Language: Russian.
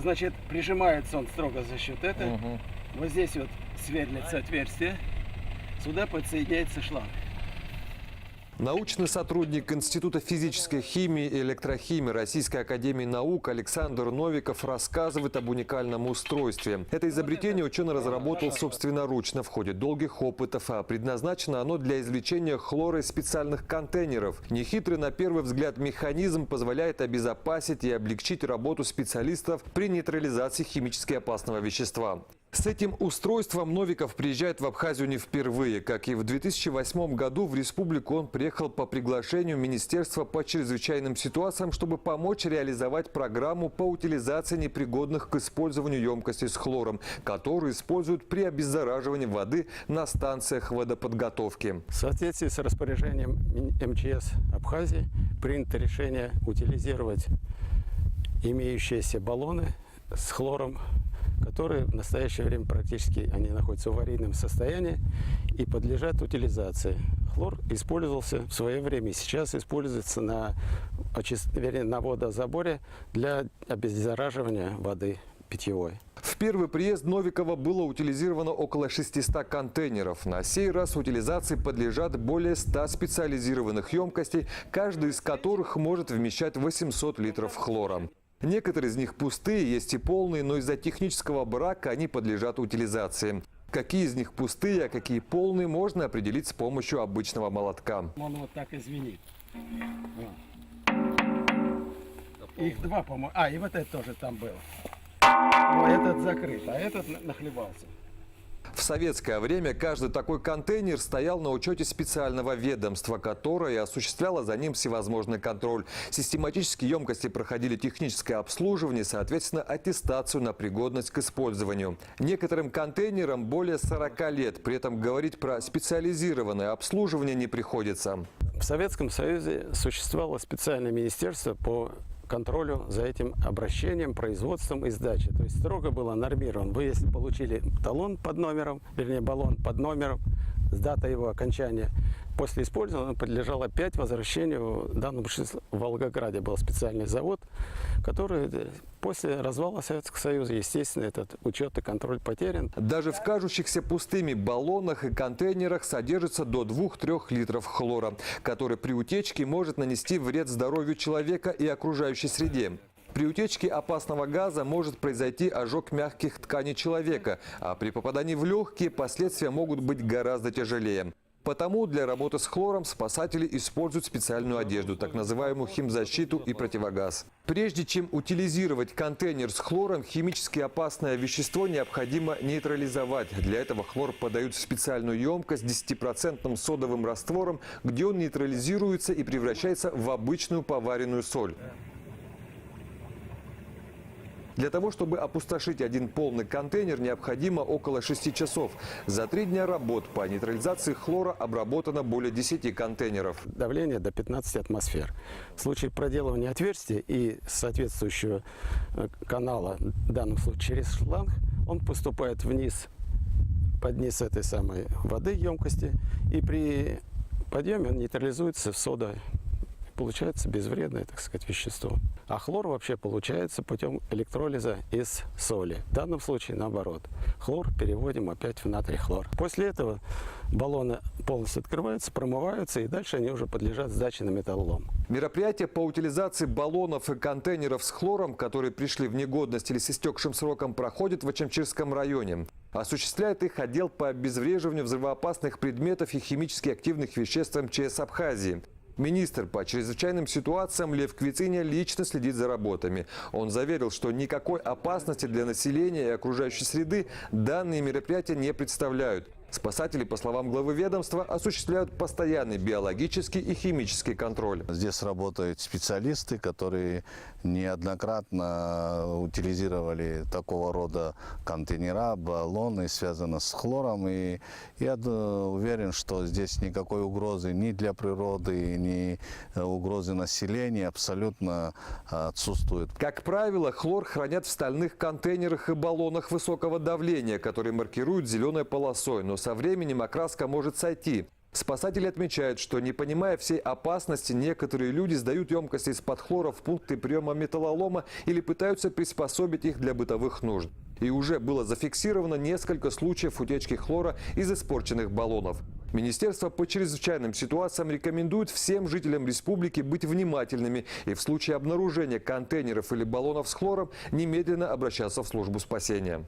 Значит, прижимается он строго за счет этого. Вот здесь вот сверлится отверстие. Сюда подсоединяется шланг. Научный сотрудник Института физической химии и электрохимии Российской академии наук Александр Новиков рассказывает об уникальном устройстве. Это изобретение ученый разработал собственноручно в ходе долгих опытов, а предназначено оно для извлечения хлора из специальных контейнеров. Нехитрый на первый взгляд механизм позволяет обезопасить и облегчить работу специалистов при нейтрализации химически опасного вещества. С этим устройством Новиков приезжает в Абхазию не впервые. Как и в 2008 году, в республику он приехал по приглашению Министерства по чрезвычайным ситуациям, чтобы помочь реализовать программу по утилизации непригодных к использованию емкостей с хлором, которые используют при обеззараживании воды на станциях водоподготовки. В соответствии с распоряжением МЧС Абхазии принято решение утилизировать имеющиеся баллоны с хлором, которые в настоящее время практически они находятся в аварийном состоянии и подлежат утилизации. Хлор использовался в свое время и сейчас используется на водозаборе для обеззараживания воды питьевой. В первый приезд Новикова было утилизировано около 600 контейнеров. На сей раз утилизации подлежат более 100 специализированных емкостей, каждая из которых может вмещать 800 литров хлора. Некоторые из них пустые, есть и полные, но из-за технического брака они подлежат утилизации. Какие из них пустые, а какие полные, можно определить с помощью обычного молотка. Он вот так и звенит. Их два, по-моему. А, и вот это тоже там было. Но этот закрыт, а этот нахлебался. В советское время каждый такой контейнер стоял на учете специального ведомства, которое осуществляло за ним всевозможный контроль. Систематически емкости проходили техническое обслуживание, соответственно, аттестацию на пригодность к использованию. Некоторым контейнерам более 40 лет, при этом говорить про специализированное обслуживание не приходится. В Советском Союзе существовало специальное министерство по контролю за этим обращением, производством и сдачей. То есть строго было нормировано. Вы, если получили талон под номером, вернее баллон под номером, с датой его окончания, после использования он подлежал опять возвращению. В данном случае в Волгограде был специальный завод, который после развала Советского Союза, естественно, этот учет и контроль потерян. Даже в кажущихся пустыми баллонах и контейнерах содержится до 2-3 литров хлора, который при утечке может нанести вред здоровью человека и окружающей среде. При утечке опасного газа может произойти ожог мягких тканей человека, а при попадании в легкие последствия могут быть гораздо тяжелее. Потому для работы с хлором спасатели используют специальную одежду, так называемую химзащиту и противогаз. Прежде чем утилизировать контейнер с хлором, химически опасное вещество необходимо нейтрализовать. Для этого хлор подают в специальную емкость с 10% содовым раствором, где он нейтрализируется и превращается в обычную поваренную соль. Для того, чтобы опустошить один полный контейнер, необходимо около 6 часов. За 3 дня работ по нейтрализации хлора обработано более 10 контейнеров. Давление до 15 атмосфер. В случае проделывания отверстия и соответствующего канала, в данном случае через шланг, он поступает вниз, под низ этой самой воды емкости, и при подъеме он нейтрализуется в сода. Получается безвредное, так сказать, вещество. А хлор вообще получается путем электролиза из соли. В данном случае наоборот. Хлор переводим опять в натрий хлор. После этого баллоны полностью открываются, промываются, и дальше они уже подлежат сдаче на металлолом. Мероприятия по утилизации баллонов и контейнеров с хлором, которые пришли в негодность или с истекшим сроком, проходят в Ачамчирском районе. Осуществляет их отдел по обезвреживанию взрывоопасных предметов и химически активных веществ МЧС Абхазии. Министр по чрезвычайным ситуациям Лев Квициня лично следит за работами. Он заверил, что никакой опасности для населения и окружающей среды данные мероприятия не представляют. Спасатели, по словам главы ведомства, осуществляют постоянный биологический и химический контроль. Здесь работают специалисты, которые неоднократно утилизировали такого рода контейнера, баллоны, связанные с хлором. И я уверен, что здесь никакой угрозы ни для природы, ни угрозы населения абсолютно отсутствует. Как правило, хлор хранят в стальных контейнерах и баллонах высокого давления, которые маркируют зеленой полосой, но со временем окраска может сойти. Спасатели отмечают, что, не понимая всей опасности, некоторые люди сдают емкости из-под хлора в пункты приема металлолома или пытаются приспособить их для бытовых нужд. И уже было зафиксировано несколько случаев утечки хлора из испорченных баллонов. Министерство по чрезвычайным ситуациям рекомендует всем жителям республики быть внимательными и в случае обнаружения контейнеров или баллонов с хлором немедленно обращаться в службу спасения.